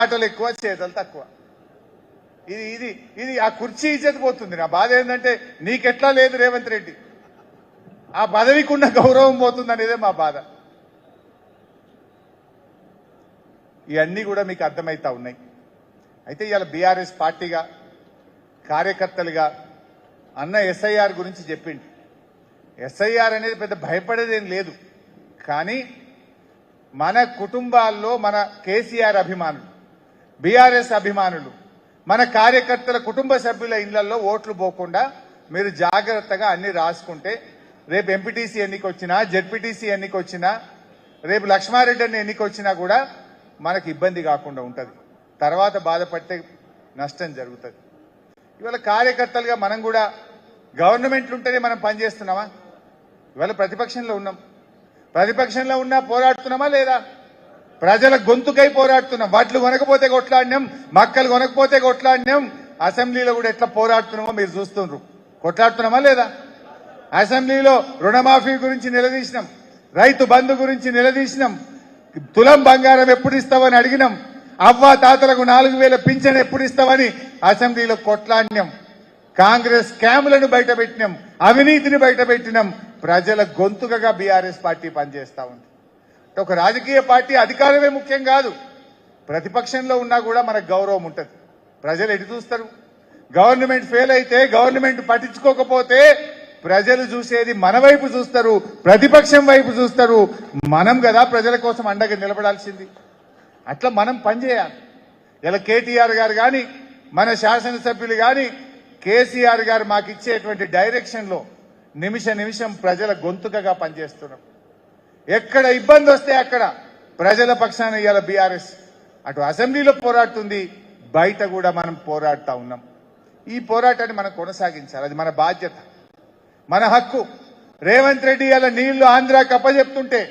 మాటలు ఎక్కువ చేతలు తక్కువ. ఇది ఇది ఇది ఆ కుర్చీ ఇజ్జత్ పోతుంది. నా బాధ ఏంటంటే నీకెట్లా లేదు రేవంత్ రెడ్డి, ఆ పదవికి ఉన్న గౌరవం పోతుంది అనేదే మా బాధ. ఇవన్నీ కూడా మీకు అర్థమవుతా ఉన్నాయి. అయితే ఇవాళ బీఆర్ఎస్ పార్టీగా కార్యకర్తలుగా అన్న ఎస్ఐఆర్ గురించి చెప్పింది. ఎస్ఐఆర్ అనేది పెద్ద భయపడేదేం లేదు, కానీ మన కుటుంబాల్లో మన కేసీఆర్ అభిమానులు, బీఆర్ఎస్ అభిమానులు, మన కార్యకర్తల కుటుంబ సభ్యుల ఇళ్లలో ఓట్లు పోకుండా మీరు జాగ్రత్తగా అన్ని రాసుకుంటే రేపు ఎంపీటీసీ ఎన్నికొచ్చినా, జెడ్పీటీసీ ఎన్నికొచ్చినా, రేపు లక్ష్మారెడ్డి అన్ని ఎన్నికొచ్చినా కూడా మనకు ఇబ్బంది కాకుండా ఉంటుంది. తర్వాత బాధపడితే నష్టం జరుగుతుంది. ఇవాళ కార్యకర్తలుగా మనం కూడా గవర్నమెంట్లు ఉంటేనే మనం పనిచేస్తున్నామా? ఇవాళ ప్రతిపక్షంలో ఉన్నాం. ప్రతిపక్షంలో ఉన్నా పోరాడుతున్నామా లేదా? ప్రజల గొంతుకై పోరాడుతున్నాం. వడ్లు కొనకపోతే కొట్లాడినాం, మక్కలు కొనకపోతే కొట్లాడినాం. అసెంబ్లీలో కూడా ఎట్లా పోరాడుతున్నామో మీరు చూస్తున్నారు. కొట్లాడుతున్నామా లేదా? అసెంబ్లీలో రుణమాఫీ గురించి నిలదీసినాం, రైతు బంధు గురించి నిలదీసినాం, తులం బంగారం ఎప్పుడు ఇస్తావని అడిగినాం, అవ్వ తాతలకు 4000 పింఛన్ ఎప్పుడు ఇస్తావని అసెంబ్లీలో కొట్లాడినాం. కాంగ్రెస్ స్కాములను బయటపెట్టినాం, అవినీతిని బయటపెట్టినాం. ప్రజల గొంతుకగా బీఆర్ఎస్ పార్టీ పనిచేస్తా ఉంది. ఒక రాజకీయ పార్టీ అధికారమే ముఖ్యం కాదు, ప్రతిపక్షంలో ఉన్నా కూడా మనకు గౌరవం ఉంటుంది. ప్రజలు ఎటు చూస్తారు? గవర్నమెంట్ ఫెయిల్ అయితే, గవర్నమెంట్ పట్టించుకోకపోతే ప్రజలు చూసేది మన వైపు చూస్తారు, ప్రతిపక్షం వైపు చూస్తారు. మనం కదా ప్రజల కోసం అండగా నిలబడాల్సింది. అట్లా మనం పనిచేయాలి. ఇలా కేటీఆర్ గారు కానీ, మన శాసనసభ్యులు కానీ, కేసీఆర్ గారు మాకు ఇచ్చేటువంటి డైరెక్షన్ లో నిమిష నిమిషం ప్రజల గొంతుకగా పనిచేస్తున్నాం. ఎక్కడ ఇబ్బంది వస్తే అక్కడ ప్రజల పక్షాన ఇవాళ బీఆర్ఎస్ అటు అసెంబ్లీలో పోరాడుతుంది, బయట కూడా మనం పోరాడుతూ ఉన్నాం. ఈ పోరాటాన్ని మనం కొనసాగించాలి. అది మన బాధ్యత, మన హక్కు. రేవంత్ రెడ్డి ఇలా నీళ్లు ఆంధ్రాకి అప్పచెప్తుంటే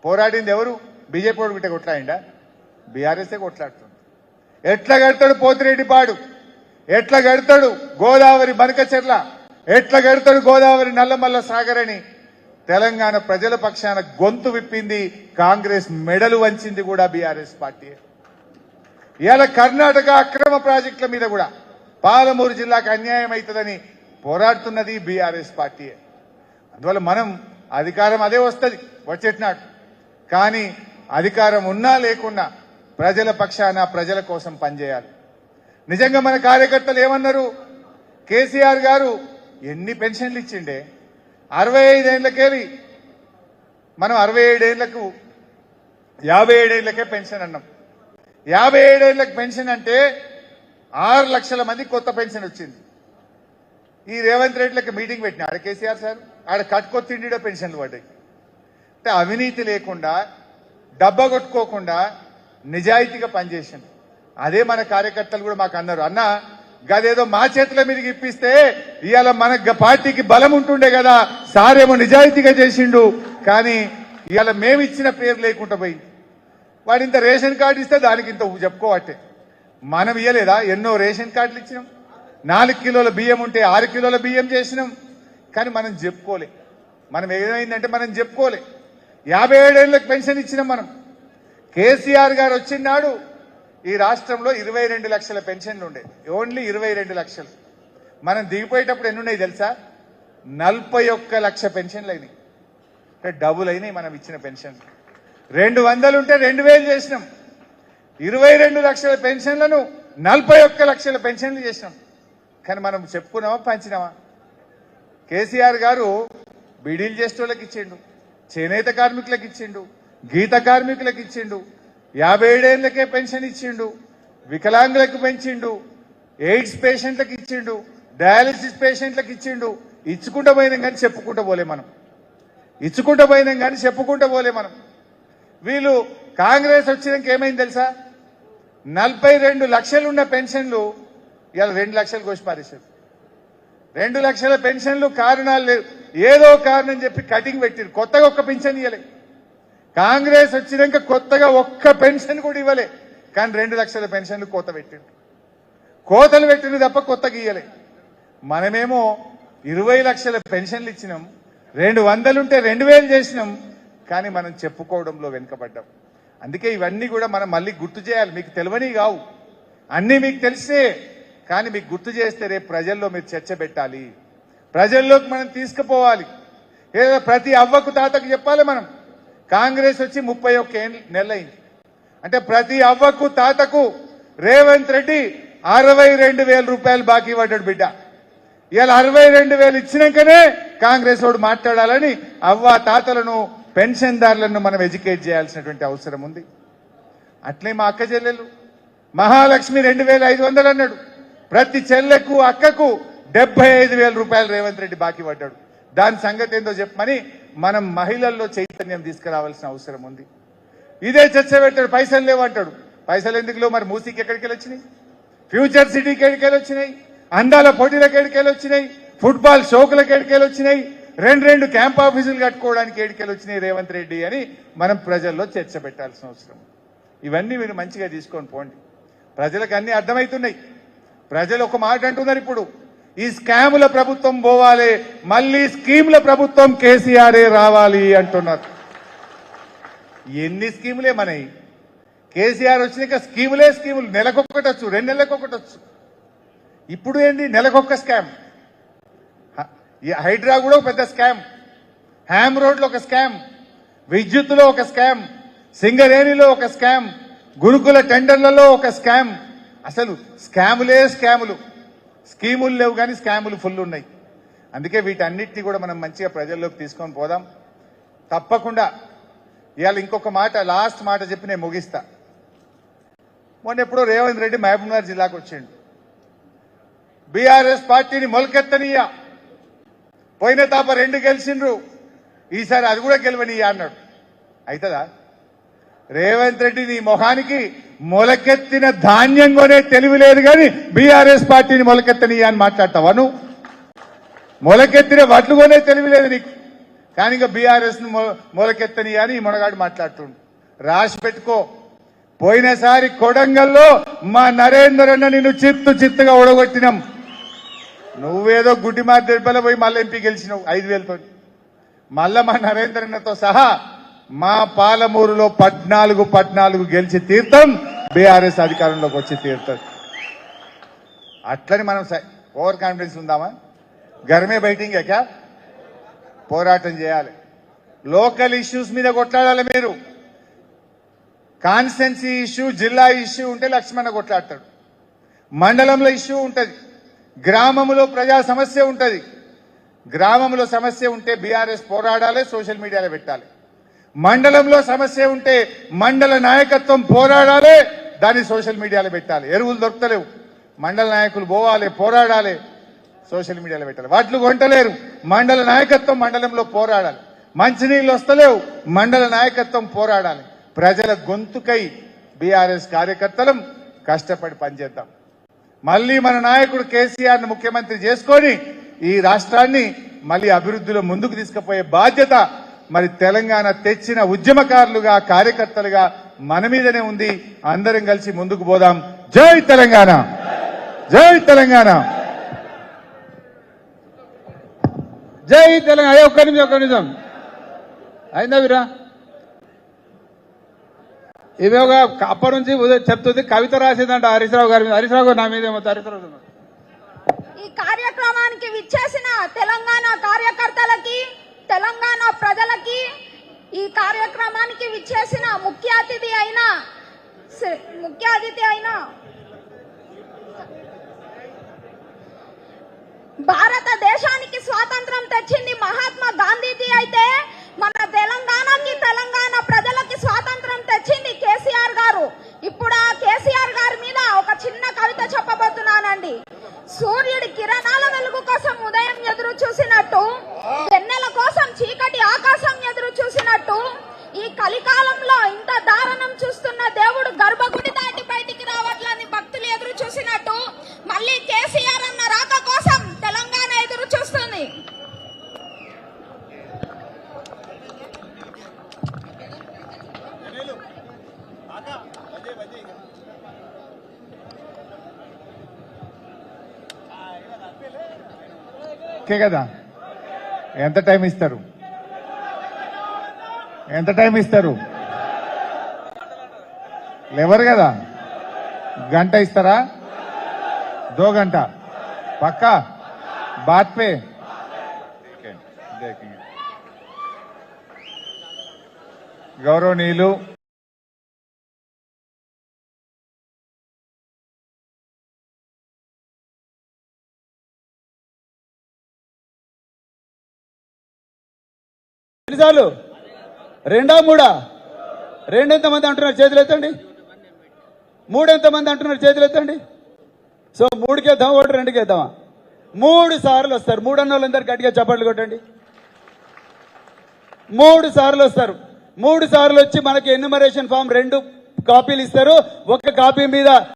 పోరాడింది ఎవరు? బీజేపీ వాడు బిట్ట కొట్లాడిండా? బీఆర్ఎస్ఏ కొట్లాడుతుంది. ఎట్లా కడతాడు పోతిరెడ్డిపాడు, ఎట్లా కడతాడు గోదావరి బనకచెర్ల, ఎట్లా కడతాడు గోదావరి నల్లమల్ల సాగర్ అని తెలంగాణ ప్రజల పక్షాన గొంతు విప్పింది కాంగ్రెస్, మెడలు వంచింది కూడా బీఆర్ఎస్ పార్టీ. ఇవాళ కర్ణాటక అక్రమ ప్రాజెక్టుల మీద కూడా పాలమూరు జిల్లాకు అన్యాయం అవుతుందని పోరాడుతున్నది బీఆర్ఎస్ పార్టీ. అందువల్ల మనం అధికారం అదే వస్తుంది వచ్చేటినాడు, కానీ అధికారం ఉన్నా లేకున్నా ప్రజల పక్షాన ప్రజల కోసం పనిచేయాలి. నిజంగా మన కార్యకర్తలు ఏమన్నారు? కేసీఆర్ గారు ఎన్ని పెన్షన్లు ఇచ్చిండే? 65 ఏళ్లకెళ్ళి మనం 67 ఏళ్లకు 57 ఏళ్లకే పెన్షన్ అన్నాం. 57 ఏళ్లకు పెన్షన్ అంటే 6 లక్షల మంది కొత్త పెన్షన్ వచ్చింది. ఈ రేవంత్ రెడ్డిలకి మీటింగ్ పెట్టిన ఆడ కేసీఆర్ సార్ ఆడ కట్టుకొత్తిండిలో పెన్షన్లు పడ్డాయి. అంటే అవినీతి లేకుండా, డబ్బా కొట్టుకోకుండా నిజాయితీగా పనిచేసింది. అదే మన కార్యకర్తలు కూడా మాకు అన్నారు, అన్న గదేదో మా చేతుల మీదకి ఇప్పిస్తే ఇవాళ మన పార్టీకి బలం ఉంటుండే కదా, సారేమో నిజాయితీగా చేసిండు, కానీ ఇవాళ మేము ఇచ్చిన పేరు లేకుండా పోయింది. వాడు ఇంత రేషన్ కార్డు ఇస్తే దానికి ఇంత చెప్పుకోవట్టే. మనం ఇవ్వలేదా? ఎన్నో రేషన్ కార్డులు ఇచ్చినాం, 4 కిలోల బియ్యం ఉంటే 6 కిలోల బియ్యం చేసినాం, కానీ మనం చెప్పుకోలే. మనం ఏమైందంటే మనం చెప్పుకోలే. 57 ఏళ్లకు పెన్షన్ ఇచ్చినాం మనం. కేసీఆర్ గారు వచ్చినాడు ఈ రాష్ట్రంలో 22 లక్షల పెన్షన్లు ఉండే, ఓన్లీ 22 లక్షలు. మనం దిగిపోయేటప్పుడు ఎన్ని ఉన్నాయి తెలుసా? 41 లక్ష పెన్షన్లు అయినాయి. అంటే డబుల్ అయినాయి మనం ఇచ్చిన పెన్షన్లు. 200 ఉంటే 2000 చేసినాం. 22 లక్షల పెన్షన్లను 41 లక్షల పెన్షన్లు చేసినాం. కానీ మనం చెప్పుకున్నామా, పంచినామా? కేసీఆర్ గారు బీడీలు చేసేటోళ్ళకి ఇచ్చిండు, చేనేత కార్మికులకు ఇచ్చిండు, గీత కార్మికులకు ఇచ్చిండు, 57 ఏళ్లకే పెన్షన్ ఇచ్చిండు, వికలాంగులకు పెంచిండు, ఎయిడ్స్ పేషెంట్లకు ఇచ్చిండు, డయాలసిస్ పేషెంట్లకు ఇచ్చిండు. ఇచ్చుకుంటూ పోయినాం కానీ చెప్పుకుంటూ పోలే మనం. ఇచ్చుకుంటూ పోయినాం కానీ చెప్పుకుంటూ పోలే మనం. వీళ్ళు కాంగ్రెస్ వచ్చినాక ఏమైంది తెలుసా? 42 లక్షలున్న పెన్షన్లు ఇవాళ 2 లక్షలు కోసి పారేశారు. 2 లక్షల పెన్షన్లు కారణాలు లేవు, ఏదో కారణం చెప్పి కటింగ్ పెట్టారు. కొత్తగా ఒక్క పెన్షన్ ఇవ్వలే. కాంగ్రెస్ వచ్చినాక కొత్తగా ఒక్క పెన్షన్ కూడా ఇవ్వలే, కానీ 2 లక్షల పెన్షన్లు కోతలు పెట్టిండు తప్ప కొత్తగా ఇవ్వలే. మనమేమో 20 లక్షల పెన్షన్లు ఇచ్చినాం, 200 ఉంటే 2000 చేసినాం, కానీ మనం చెప్పుకోవడంలో వెనుకబడ్డాం. అందుకే ఇవన్నీ కూడా మనం మళ్ళీ గుర్తు చేయాలి. మీకు తెలియని కావు, అన్నీ మీకు తెలిసే, కానీ మీకు గుర్తు చేస్తే రేపు ప్రజల్లో మీరు చర్చ పెట్టాలి, ప్రజల్లోకి మనం తీసుకుపోవాలి. ఏదో ప్రతి అవ్వకు తాతకు చెప్పాలి. మనం కాంగ్రెస్ వచ్చి 31 నెలలైంది అంటే ప్రతి అవ్వకు తాతకు రేవంత్ రెడ్డి 62,000 రూపాయలు బాకీ పడ్డాడు బిడ్డ. ఇవాళ 62,000 ఇచ్చినాకనే కాంగ్రెస్ వాడు మాట్లాడాలని అవ్వ తాతలను పెన్షన్దారులను మనం ఎడ్యుకేట్ చేయాల్సినటువంటి అవసరం ఉంది. అట్లే మా అక్క చెల్లెలు మహాలక్ష్మి 2,500 అన్నాడు. ప్రతి చెల్లెకు అక్కకు 75,000 రూపాయలు రేవంత్ రెడ్డి బాకీ పడ్డాడు. దాని సంగతి ఏందో చెప్పమని మనం మహిళల్లో చైతన్యం తీసుకురావాల్సిన అవసరం ఉంది. ఇదే చర్చ పెట్టాడు. పైసలు లేవంటాడు. పైసలు ఎందుకులో మరి మూసీకి ఎక్కడికి వచ్చినాయి, ఫ్యూచర్ సిటీకి ఎక్కడికి వచ్చినాయి, అందాల పోటీలకు ఎక్కడికి వచ్చినాయి, ఫుట్బాల్ షోకులకు ఎక్కడికి వచ్చినాయి, రెండు క్యాంప్ ఆఫీసులు కట్టుకోవడానికి ఎక్కడికి వచ్చినాయి రేవంత్ రెడ్డి అని మనం ప్రజల్లో చర్చ పెట్టాల్సిన అవసరం. ఇవన్నీ మీరు మంచిగా తీసుకొని పోండి. ప్రజలకు అన్ని అర్థమవుతున్నాయి. ప్రజలు ఒక మాట అంటున్నారు, ఇప్పుడు ఈ స్కాముల ప్రభుత్వం పోవాలి, మళ్ళీ స్కీముల ప్రభుత్వం కేసీఆరే రావాలి అంటున్నారు. ఎన్ని స్కీములే మనవి. కేసీఆర్ వచ్చినాక స్కీములే స్కీములు. నెలకొక్కటొచ్చు, 2 నెలలకొకటొచ్చు. ఇప్పుడు ఏంది నెలకొక్క స్కామ్. హైడ్రా కూడా ఒక పెద్ద స్కామ్, హ్యామ్ రోడ్లో ఒక స్కామ్, విద్యుత్తులో ఒక స్కామ్, సింగరేణిలో ఒక స్కామ్, గురుకుల టెండర్లలో ఒక స్కామ్. అసలు స్కాములే స్కాములు. స్కీములు లేవు కానీ స్కాములు ఫుల్ ఉన్నాయి. అందుకే వీటన్నిటిని కూడా మనం మంచిగా ప్రజల్లోకి తీసుకొని పోదాం. తప్పకుండా ఇవాళ ఇంకొక మాట, లాస్ట్ మాట చెప్పి నేను ముగిస్తా. మొన్న ఎప్పుడో రేవంత్ రెడ్డి మహబూబ్నగర్ జిల్లాకు వచ్చిండు. బీఆర్ఎస్ పార్టీని మొలకెత్తనీయ, పోయిన తాప 2 గెలిచిండ్రు, ఈసారి అది కూడా గెలవనీయ అన్నాడు. అవుతుందా? రేవంత్ రెడ్డి నీ మొహానికి మొలకెత్తిన ధాన్యం కొనే తెలివి లేదు కానీ బీఆర్ఎస్ పార్టీని మొలకెత్తనీయ అని మాట్లాడతావా నువ్వు? మొలకెత్తిన వడ్లు కొనే తెలివి లేదు నీకు, కానీ ఇంకా బీఆర్ఎస్ ను మొలకెత్తనీయ అని ఈ మొనగాడు మాట్లాడుతుండు. రాసి పెట్టుకో. పోయినసారి కొడంగల్లో మా నరేందర్ అన్న నిన్ను చిత్తుగా ఓడగొట్టినాం. నువ్వేదో గుడ్డి మార్దెబ్బల పోయి మళ్ళీ ఎంపీ గెలిచినావు 5,000తో. మళ్ళా మా నరేందర్ అన్నతో సహా మా పాలమూరులో 14 గెలిచి తీర్థం, బీఆర్ఎస్ అధికారంలోకి వచ్చి తీరుతుంది. అట్లని మనం ఓవర్ కాన్ఫిడెన్స్ ఉందామా? గర్మే బయటింగే క్యా? పోరాటం చేయాలి. లోకల్ ఇష్యూస్ మీద కొట్లాడాలి. మీరు కాన్స్టెన్సీ ఇష్యూ, జిల్లా ఇష్యూ ఉంటే లక్ష్మణ కొట్లాడతాడు. మండలంలో ఇష్యూ ఉంటుంది, గ్రామంలో ప్రజా సమస్య ఉంటుంది. గ్రామంలో సమస్య ఉంటే బీఆర్ఎస్ పోరాడాలి, సోషల్ మీడియాలో పెట్టాలి. మండలంలో సమస్య ఉంటే మండల నాయకత్వం పోరాడాలి, దాన్ని సోషల్ మీడియాలో పెట్టాలి. ఎరువులు దొరకలేవు, మండల నాయకులు పోవాలి, పోరాడాలి, సోషల్ మీడియాలో పెట్టాలి. వడ్లు కొంటలేరు, మండల నాయకత్వం మండలంలో పోరాడాలి. మంచినీళ్ళు వస్తలేవు, మండల నాయకత్వం పోరాడాలి. ప్రజల గొంతుకై బీఆర్ఎస్ కార్యకర్తలం కష్టపడి పనిచేద్దాం. మళ్ళీ మన నాయకుడు కేసీఆర్ ను ముఖ్యమంత్రి చేసుకొని ఈ రాష్ట్రాన్ని మళ్ళీ అభివృద్ధిలో ముందుకు తీసుకుపోయే బాధ్యత మరి తెలంగాణ తెచ్చిన ఉద్యమకారులుగా, కార్యకర్తలుగా మన మీదనే ఉంది. అందరం కలిసి ముందుకు పోదాం. జై తెలంగాణ, జై తెలంగాణ, జై తెలంగాణ. ఒక్క నిమిషం అయిందా వీరా? ఇవి ఒక అప్పటి నుంచి చెప్తుంది. కవిత రాసిందంట హరీశ్రావు గారి మీద. హరీశ్రావు గారు నా మీద ఏమో హరీశ్రావు. ఈ కార్యక్రమానికి విచ్చేసిన తెలంగాణ కార్యకర్తలకి, తెలంగాణ ప్రజలకి, ఈ కార్యక్రమానికి విచ్చేసిన ముఖ్య అతిథి అయిన భారతదేశానికి స్వాతంత్రం తెచ్చింది మహాత్మా గాంధీజీ అయితే మన తెలంగాణకి, తెలంగాణ ప్రజలకి స్వాతంత్రం తెచ్చింది కేసీఆర్ గారు. ఇప్పుడు ఆ కేసీఆర్ గారి మీద ఒక చిన్న కవిత చెప్పబోతున్నానండి. సూర్యుడి కిరణాల వెలుగు కోసం ఉదయం ఎదురు చూసినట్టు, వెన్నెల కోసం చీకటి ఆకాశం ఎదురు చూసినట్టు, ఈ కలికాలంలో ఇంత దారుణం చూస్తున్న దేవుడు గర్భగుడి దాటి బయటికి రావట్లని భక్తులు ఎదురు చూసినట్టు మళ్ళీ కేసీఆర్ అన్న రాక కోసం తెలంగాణ ఎదురు చూస్తుంది. ఓకే కదా? ఎంత టైం ఇస్తారు? ఎంత టైం ఇస్తారు? లేవరు కదా గంట ఇస్తారా 2 घंटा పక్కా బాత్ పే గౌరవనీయులు ఎన్నిసార్లు 2 3 2 ఎంతమంది అంటున్నారు చేతులు ఎత్తండి 3 ఎంతమంది అంటున్నారు చేతులు ఎత్తండి సో 3కి వేద్దామా 2కి వేద్దామా 3 సార్లు వస్తారు 3 అన్న వాళ్ళందరూ గట్టిగా చప్పట్లు కొట్టండి 3 సార్లు వస్తారు 3 సార్లు వచ్చి మనకి ఎన్యుమరేషన్ ఫామ్ 2 కాపీలు ఇస్తారు ఒక కాపీ మీద